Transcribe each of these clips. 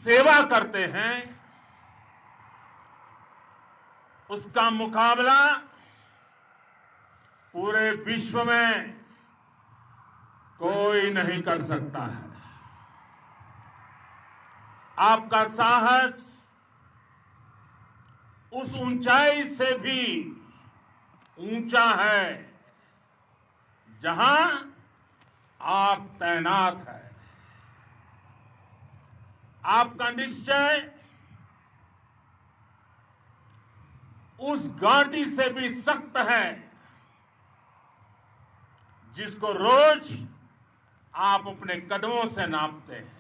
सेवा करते हैं उसका मुकाबला पूरे विश्व में कोई नहीं कर सकता है। आपका साहस उस ऊंचाई से भी ऊंचा है जहां आप तैनात हैं। आपका निश्चय उस घाटी से भी सख्त है जिसको रोज आप अपने कदमों से नापते हैं।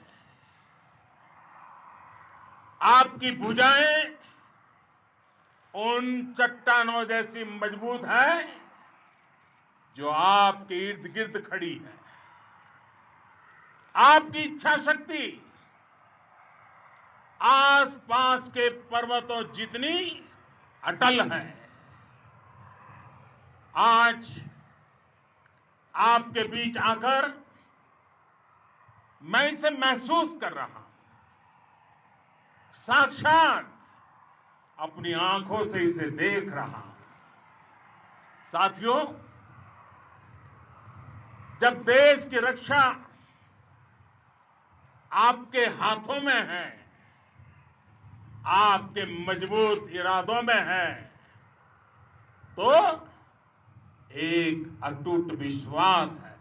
आपकी भुजाएं उन चट्टानों जैसी मजबूत है जो आपके इर्द गिर्द खड़ी है। आपकी इच्छा शक्ति आसपास के पर्वतों जितनी अटल है। आज आपके बीच आकर मैं इसे महसूस कर रहा हूं, साक्षात अपनी आंखों से इसे देख रहा हूं। साथियों, जब देश की रक्षा आपके हाथों में है, आपके मजबूत इरादों में है, तो एक अटूट विश्वास है।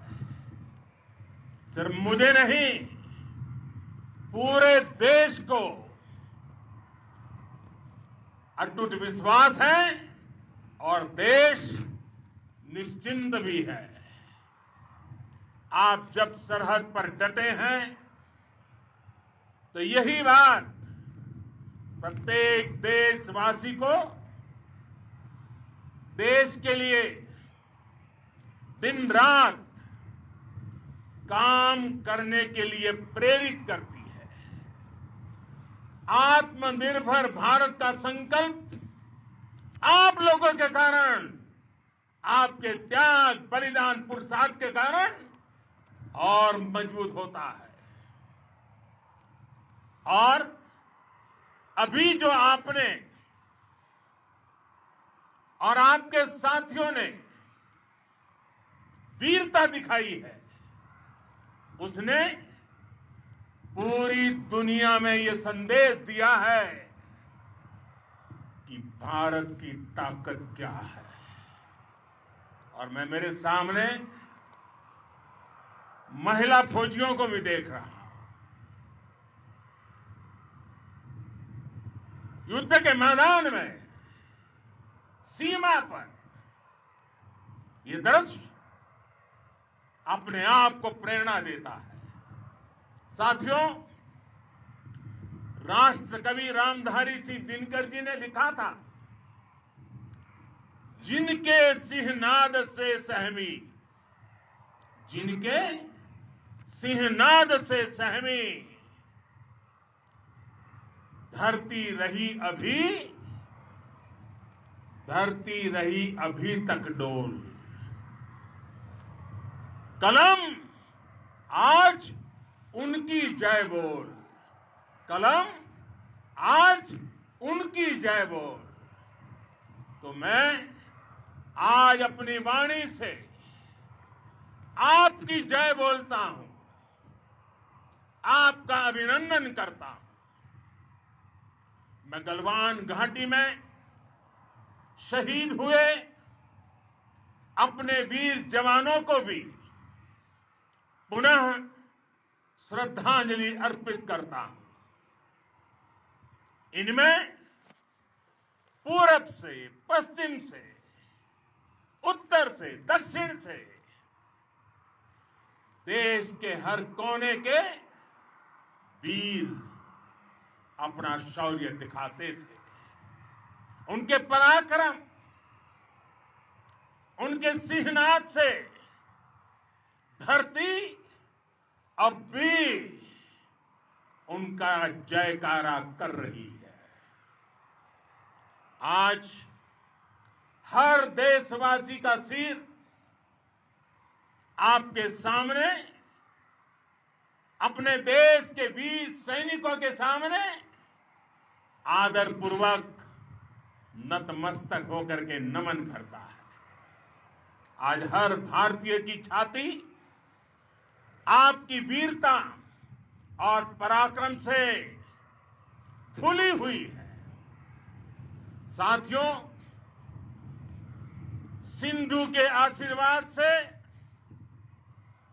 सिर्फ मुझे नहीं, पूरे देश को अटूट विश्वास है और देश निश्चिंत भी है। आप जब सरहद पर डटे हैं तो यही बात प्रत्येक देशवासी को देश के लिए दिन रात काम करने के लिए प्रेरित करती है। आत्मनिर्भर भारत का संकल्प आप लोगों के कारण, आपके त्याग बलिदान पुरुषार्थ के कारण और मजबूत होता है। और अभी जो आपने और आपके साथियों ने वीरता दिखाई है, उसने पूरी दुनिया में यह संदेश दिया है कि भारत की ताकत क्या है। और मैं मेरे सामने महिला फौजियों को भी देख रहा हूं। युद्ध के मैदान में, सीमा पर, यह दृश्य अपने आप को प्रेरणा देता है। साथियों, राष्ट्र कवि रामधारी सिंह दिनकर जी ने लिखा था, जिनके सिंहनाद से सहमी, जिनके सिंहनाद से सहमी, धरती रही अभी तक डोल। कलम आज उनकी जय बोल, कलम आज उनकी जय बोल। तो मैं आज अपनी वाणी से आपकी जय बोलता हूं, आपका अभिनंदन करता हूं। मैं गलवान घाटी में शहीद हुए अपने वीर जवानों को भी पुनः श्रद्धांजलि अर्पित करता हूं। इनमें पूरब से, पश्चिम से, उत्तर से, दक्षिण से, देश के हर कोने के वीर अपना शौर्य दिखाते थे। उनके पराक्रम, उनके सिंहनाद से धरती अब भी उनका जयकारा कर रही है। आज हर देशवासी का सिर आपके सामने अपने देश के वीर सैनिकों के सामने आदरपूर्वक नतमस्तक होकर के नमन करता है। आज हर भारतीय की छाती आपकी वीरता और पराक्रम से फूली हुई है। साथियों, सिंधु के आशीर्वाद से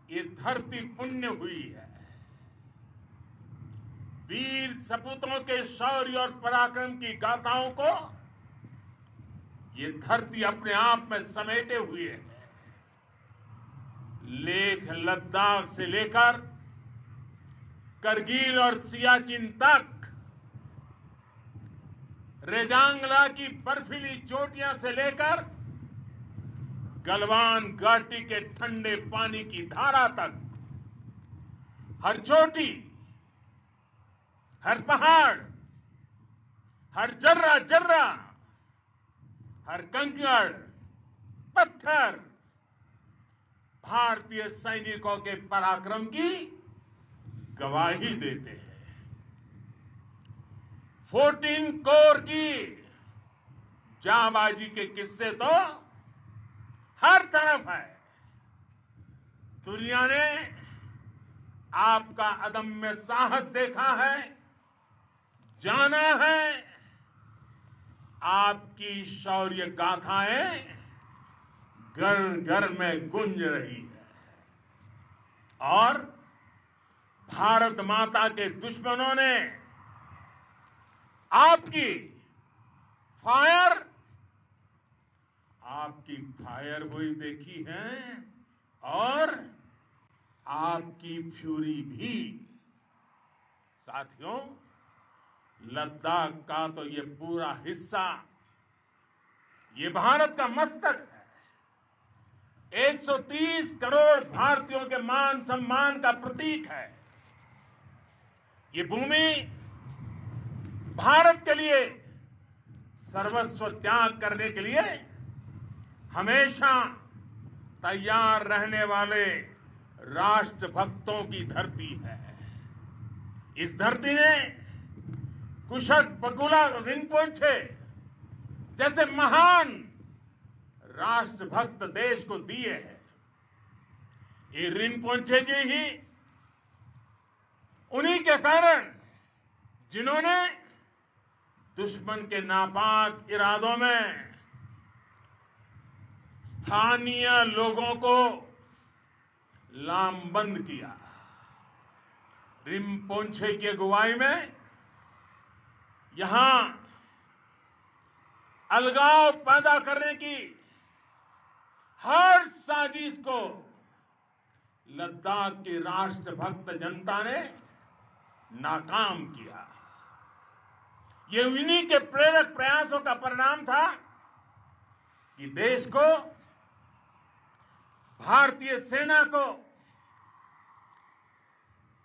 ये धरती पुण्य हुई है। वीर सपूतों के शौर्य और पराक्रम की गाथाओं को ये धरती अपने आप में समेटे हुए है। लेह लद्दाख से लेकर करगिल और सियाचिन तक, रेजांगला की बर्फीली चोटियां से लेकर गलवान घाटी के ठंडे पानी की धारा तक, हर चोटी, हर पहाड़, हर जर्रा जर्रा, हर कंकड़ पत्थर भारतीय सैनिकों के पराक्रम की गवाही देते हैं। 14 कोर की जांबाजी के किस्से तो हर तरफ है। दुनिया ने आपका अदम्य साहस देखा है, जाना है। आपकी शौर्य गाथाएं घर घर में गूंज रही है और भारत माता के दुश्मनों ने आपकी फायर हुई देखी है और आपकी फ्यूरी भी। साथियों, लद्दाख का तो ये पूरा हिस्सा ये भारत का मस्तक है। 130 करोड़ भारतीयों के मान सम्मान का प्रतीक है। ये भूमि भारत के लिए सर्वस्व त्याग करने के लिए हमेशा तैयार रहने वाले राष्ट्रभक्तों की धरती है। इस धरती ने कुशक बकुला रिम्पोचे जैसे महान राष्ट्रभक्त देश को दिए हैं। ये रिम्पोचे जी ही उन्हीं के कारण जिन्होंने दुश्मन के नापाक इरादों में स्थानीय लोगों को लामबंद किया। रिम्पोचे की अगुवाई में यहां अलगाव पैदा करने की हर साजिश को लद्दाख की राष्ट्रभक्त जनता ने नाकाम किया। ये उन्हीं के प्रेरक प्रयासों का परिणाम था कि देश को, भारतीय सेना को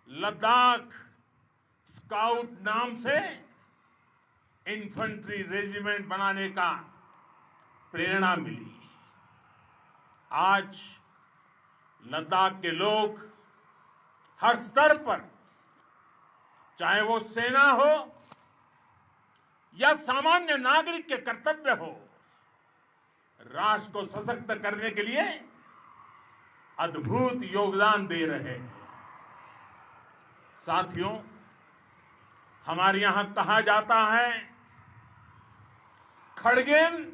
लद्दाख स्काउट नाम से इन्फेंट्री रेजिमेंट बनाने का प्रेरणा मिली। आज लद्दाख के लोग हर स्तर पर, चाहे वो सेना हो या सामान्य नागरिक के कर्तव्य हो, राष्ट्र को सशक्त करने के लिए अद्भुत योगदान दे रहे हैं। साथियों, हमारे यहां कहा जाता है, खड्गेन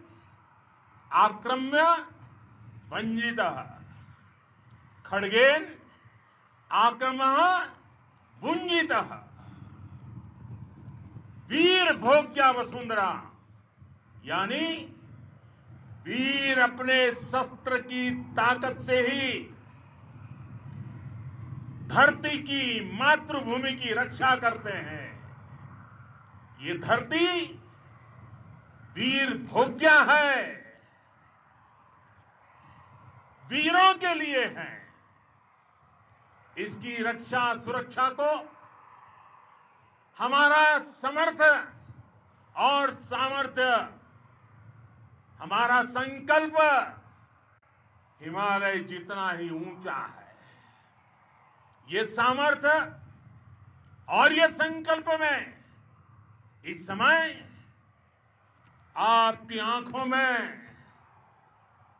आक्रम्य भंजितः, खड्गेन आक्रमः भुंजितः। वीर भोग्या वसुंधरा, यानी वीर अपने शस्त्र की ताकत से ही धरती की, मातृभूमि की रक्षा करते हैं। ये धरती वीर भोग्या है, वीरों के लिए है। इसकी रक्षा सुरक्षा को हमारा समर्थ और सामर्थ्य, हमारा संकल्प हिमालय जितना ही ऊंचा है। ये सामर्थ्य और ये संकल्प में इस समय आपकी आंखों में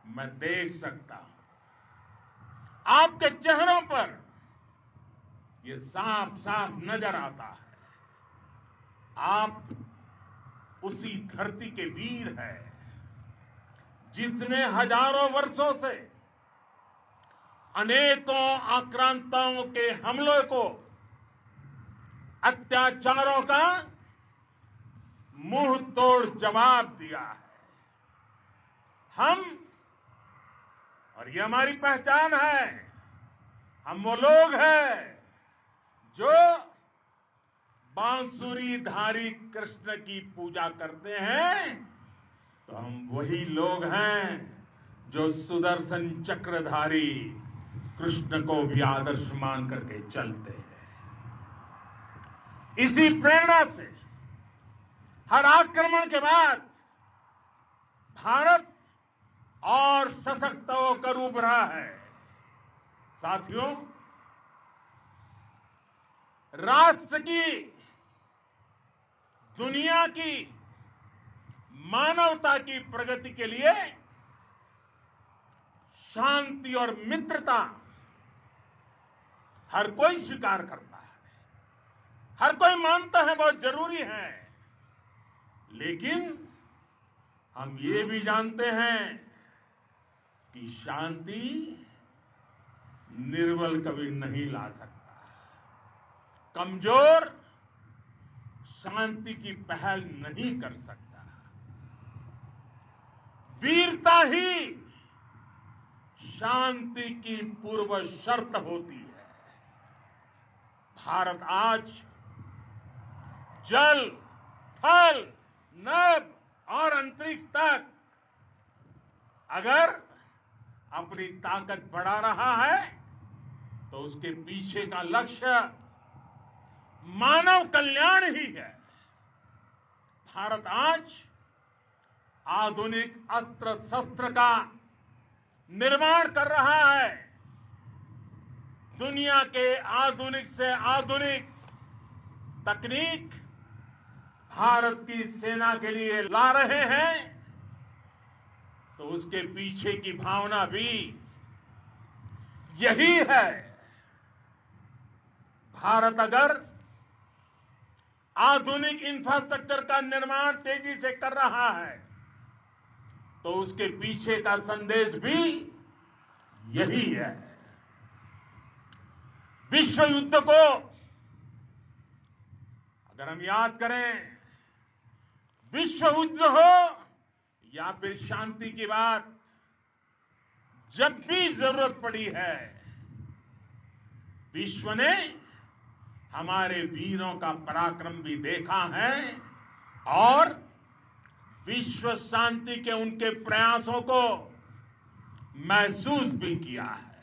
मैं देख सकता हूं, आपके चेहरों पर ये साफ साफ नजर आता है। आप उसी धरती के वीर हैं जिसने हजारों वर्षों से अनेकों आक्रांताओं के हमलों को, अत्याचारों का मुंह तोड़ जवाब दिया है। हम, और ये हमारी पहचान है, हम वो लोग हैं जो बांसुरीधारी कृष्ण की पूजा करते हैं, तो हम वही लोग हैं जो सुदर्शन चक्रधारी कृष्ण को भी आदर्श मान करके चलते हैं। इसी प्रेरणा से हर आक्रमण के बाद भारत और सशक्त होकर उभरा है। साथियों, राष्ट्र की, दुनिया की, मानवता की प्रगति के लिए शांति और मित्रता हर कोई स्वीकार करता है, हर कोई मानता है बहुत जरूरी है। लेकिन हम ये भी जानते हैं कि शांति निर्बल कभी नहीं ला सकता। कमजोर शांति की पहल नहीं कर सकता। वीरता ही शांति की पूर्व शर्त होती है। भारत आज जल, थल, नभ और अंतरिक्ष तक अगर अपनी ताकत बढ़ा रहा है तो उसके पीछे का लक्ष्य मानव कल्याण ही है। भारत आज आधुनिक अस्त्र शस्त्र का निर्माण कर रहा है। दुनिया के आधुनिक से आधुनिक तकनीक भारत की सेना के लिए ला रहे हैं, तो उसके पीछे की भावना भी यही है। भारत अगर आधुनिक इंफ्रास्ट्रक्चर का निर्माण तेजी से कर रहा है तो उसके पीछे का संदेश भी यही है। विश्व युद्ध को अगर हम याद करें, विश्व युद्ध हो या फिर शांति की बात, जब भी जरूरत पड़ी है विश्व ने हमारे वीरों का पराक्रम भी देखा है और विश्व शांति के उनके प्रयासों को महसूस भी किया है।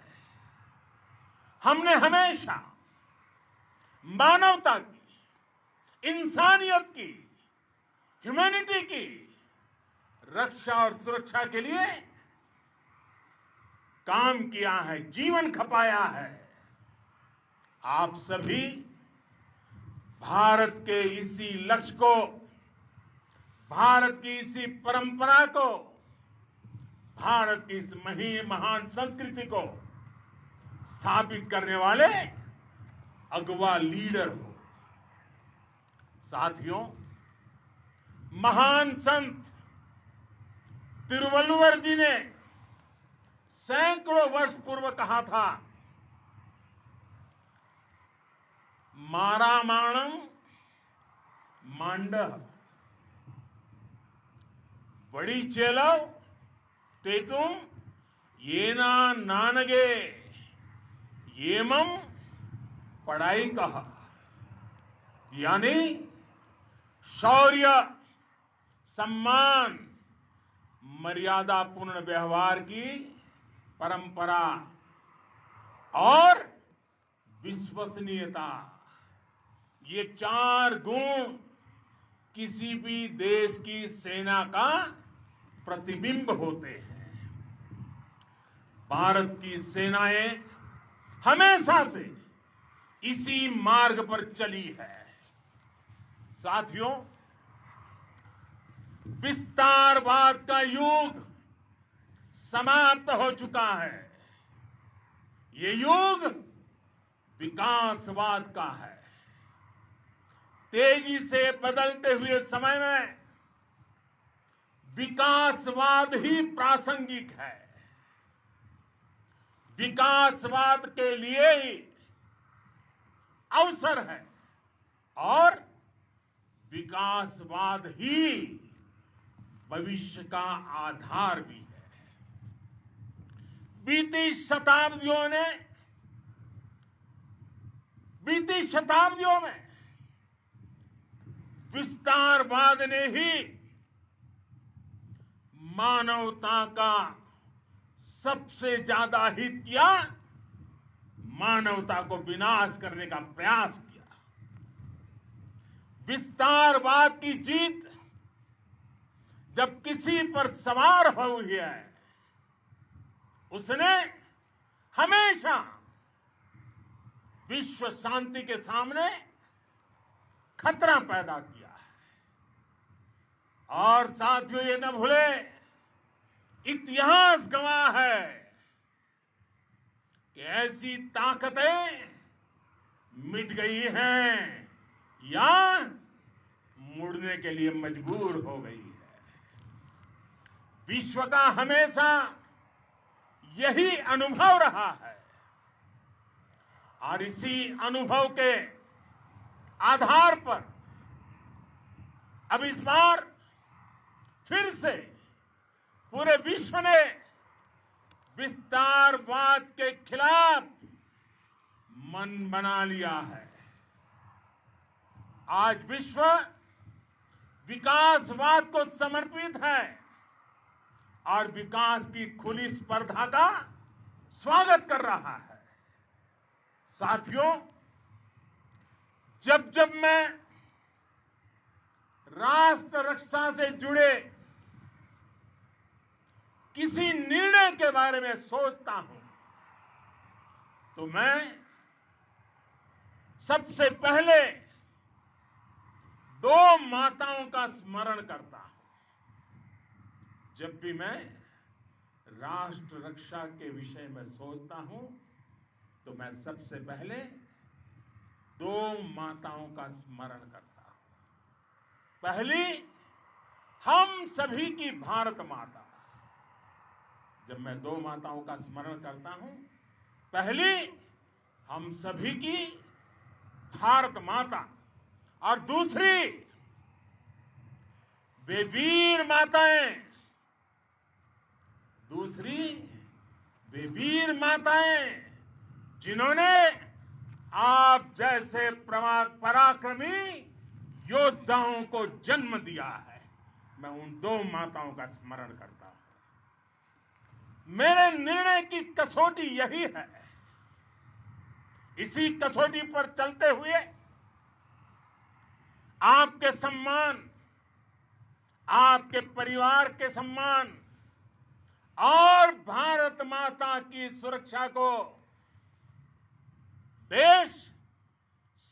हमने हमेशा मानवता की, इंसानियत की, ह्यूमैनिटी की रक्षा और सुरक्षा के लिए काम किया है, जीवन खपाया है। आप सभी भारत के इसी लक्ष्य को, भारत की इसी परंपरा को, भारत की इस महान संस्कृति को स्थापित करने वाले अगवा लीडर हो। साथियों, महान संत तिरुवल्लुवर जी ने सैकड़ों वर्ष पूर्व कहा था, मारामाणम मांडह बड़ी चेलव तेतुम येना नानगे येमम पढ़ाई कहा। यानी शौर्य, सम्मान, मर्यादापूर्ण व्यवहार की परंपरा और विश्वसनीयता, ये चार गुण किसी भी देश की सेना का प्रतिबिंब होते हैं। भारत की सेनाएं हमेशा से इसी मार्ग पर चली है। साथियों, विस्तारवाद का युग समाप्त हो चुका है। ये युग विकासवाद का है। तेजी से बदलते हुए समय में विकासवाद ही प्रासंगिक है। विकासवाद के लिए ही अवसर है और विकासवाद ही भविष्य का आधार भी है। बीती शताब्दियों में विस्तारवाद ने ही मानवता का सबसे ज्यादा हित किया, मानवता को विनाश करने का प्रयास किया। विस्तारवाद की जीत जब किसी पर सवार हुई है, उसने हमेशा विश्व शांति के सामने खतरा पैदा किया है। और साथियों, ये न भूले, इतिहास गवाह है कि ऐसी ताकतें मिट गई हैं या मुड़ने के लिए मजबूर हो गई है। विश्व का हमेशा यही अनुभव रहा है और इसी अनुभव के आधार पर अब इस बार फिर से पूरे विश्व ने विस्तारवाद के खिलाफ मन बना लिया है। आज विश्व विकासवाद को समर्पित है और विकास की खुली स्पर्धा का स्वागत कर रहा है। साथियों, जब जब मैं राष्ट्र रक्षा से जुड़े किसी निर्णय के बारे में सोचता हूं तो मैं सबसे पहले दो माताओं का स्मरण करता हूं। जब भी मैं राष्ट्र रक्षा के विषय में सोचता हूं तो मैं सबसे पहले दो माताओं का स्मरण करता हूं। पहली, हम सभी की भारत माता। जब मैं दो माताओं का स्मरण करता हूं, पहली हम सभी की भारत माता और दूसरी वे वीर माताएं, जिन्होंने आप जैसे पराक्रमी योद्धाओं को जन्म दिया है। मैं उन दो माताओं का स्मरण करता हूं। मेरे निर्णय की कसौटी यही है। इसी कसौटी पर चलते हुए आपके सम्मान, आपके परिवार के सम्मान और भारत माता की सुरक्षा को देश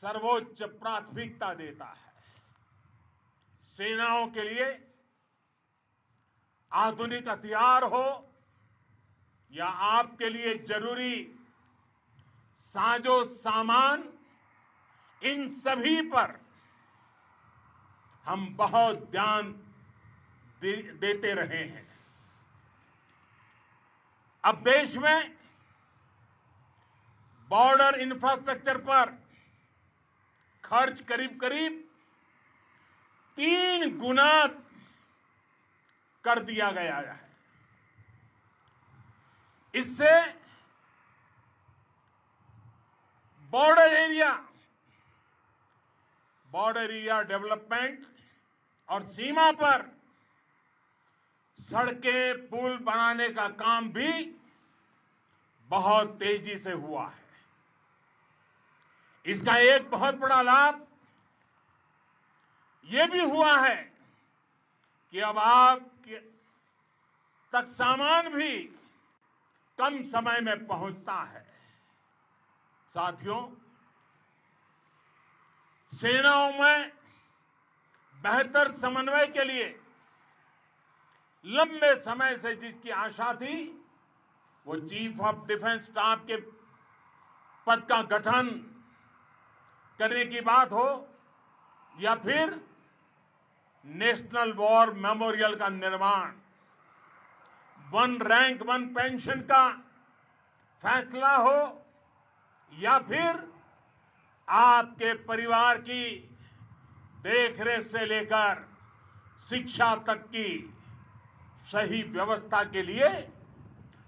सर्वोच्च प्राथमिकता देता है। सेनाओं के लिए आधुनिक हथियार हो या आपके लिए जरूरी साजो सामान, इन सभी पर हम बहुत ध्यान देते रहे हैं। अब देश में बॉर्डर इंफ्रास्ट्रक्चर पर खर्च करीब 3 गुना कर दिया गया है। इससे बॉर्डर एरिया डेवलपमेंट और सीमा पर सड़कें, पुल बनाने का काम भी बहुत तेजी से हुआ है। इसका एक बहुत बड़ा लाभ यह भी हुआ है कि अब आप तक सामान भी कम समय में पहुंचता है। साथियों, सेनाओं में बेहतर समन्वय के लिए लंबे समय से जिसकी आशा थी, वो चीफ ऑफ डिफेंस स्टाफ के पद का गठन करने की बात हो या फिर नेशनल वॉर मेमोरियल का निर्माण, वन रैंक वन पेंशन का फैसला हो या फिर आपके परिवार की देखरेख से लेकर शिक्षा तक की सही व्यवस्था के लिए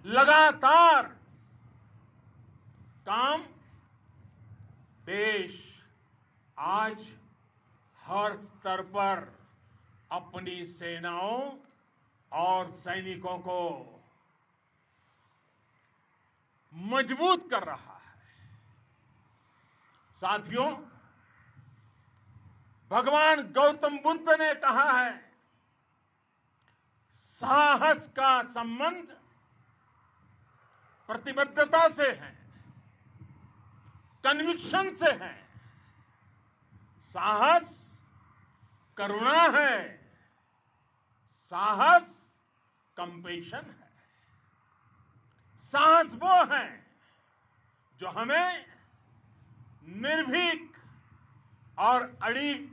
लगातार काम, देश आज हर स्तर पर अपनी सेनाओं और सैनिकों को मजबूत कर रहा है। साथियों, भगवान गौतम बुद्ध ने कहा है, साहस का संबंध प्रतिबद्धता से है, कन्विक्शन से है। साहस करुणा है, साहस कंपैशन है। साहस वो है जो हमें निर्भीक और अड़िग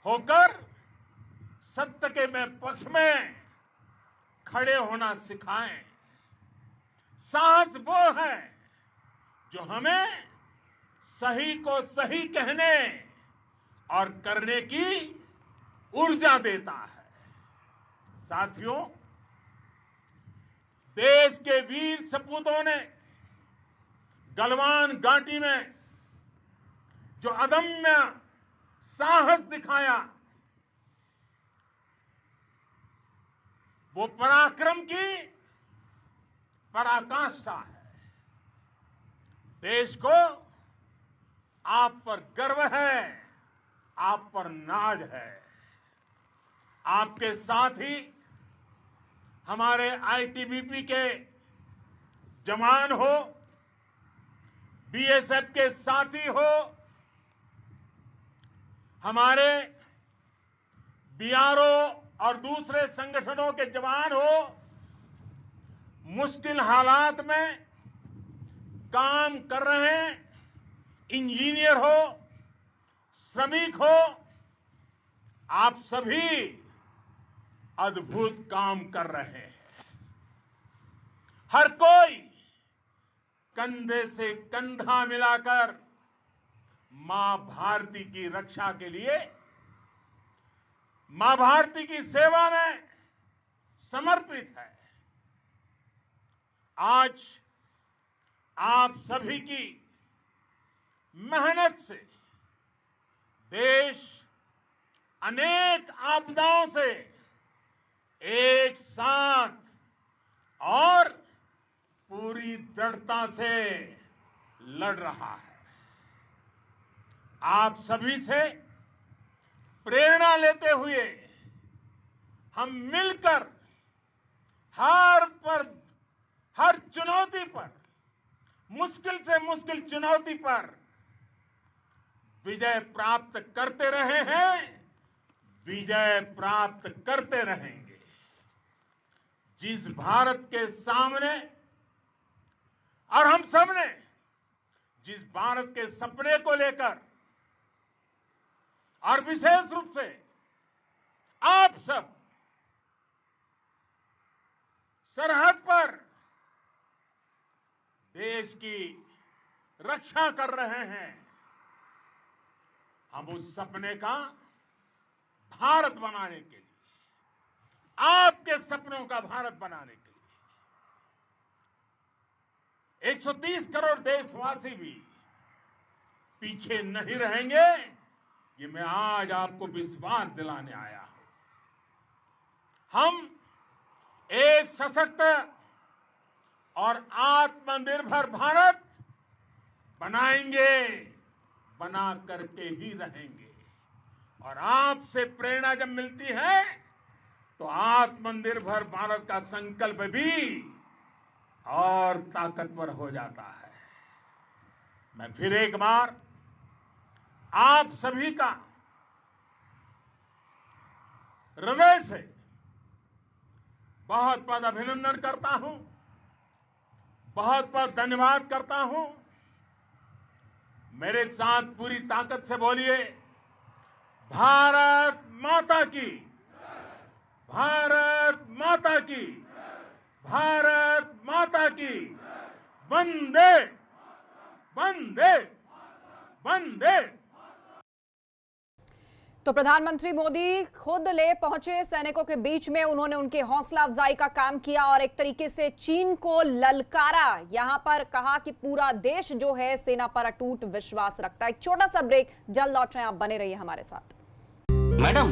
होकर सत्य के पक्ष में खड़े होना सिखाएं। साहस वो है जो हमें सही को सही कहने और करने की ऊर्जा देता है। साथियों, देश के वीर सपूतों ने गलवान घाटी में जो अदम्य साहस दिखाया, वो पराक्रम की पराकाष्ठा है। देश को आप पर गर्व है, आप पर नाज है। आपके साथ ही हमारे आईटीबीपी के जवान हो, बीएसएफ के साथी हो, हमारे बीआरओ और दूसरे संगठनों के जवान हो, मुश्किल हालात में काम कर रहे हैं, इंजीनियर हो, श्रमिक हो, आप सभी अद्भुत काम कर रहे हैं। हर कोई कंधे से कंधा मिलाकर मां भारती की रक्षा के लिए, मां भारती की सेवा में समर्पित है। आज आप सभी की मेहनत से देश अनेक आपदाओं से एक साथ और पूरी दृढ़ता से लड़ रहा है। आप सभी से प्रेरणा लेते हुए हम मिलकर हर चुनौती पर, मुश्किल से मुश्किल चुनौती पर विजय प्राप्त करते रहे हैं, विजय प्राप्त करते रहेंगे। जिस भारत के सामने और हम सब ने जिस भारत के सपने को लेकर और विशेष रूप से आप सब सरहद पर देश की रक्षा कर रहे हैं, हम उस सपने का भारत बनाने के लिए, आपके सपनों का भारत बनाने के लिए 130 करोड़ देशवासी भी पीछे नहीं रहेंगे, ये मैं आज आपको विश्वास दिलाने आया हूं। हम एक सशक्त और आत्मनिर्भर भारत बनाएंगे, बना करके ही रहेंगे। और आपसे प्रेरणा जब मिलती है तो आत्मनिर्भर भारत का संकल्प भी और ताकतवर हो जाता है। मैं फिर एक बार आप सभी का हृदय से बहुत बहुत अभिनंदन करता हूं, बहुत बहुत धन्यवाद करता हूं। मेरे साथ पूरी ताकत से बोलिए, भारत माता की, भारत माता की, भारत माता की, वंदे वंदे वंदे। तो प्रधानमंत्री मोदी खुद ले पहुंचे सैनिकों के बीच में, उन्होंने उनके हौसला अफजाई का काम किया और एक तरीके से चीन को ललकारा। यहां पर कहा कि पूरा देश जो है सेना पर अटूट विश्वास रखता है। एक छोटा सा ब्रेक, जल्द लौट रहे हैं, आप बने रहिए हमारे साथ। मैडम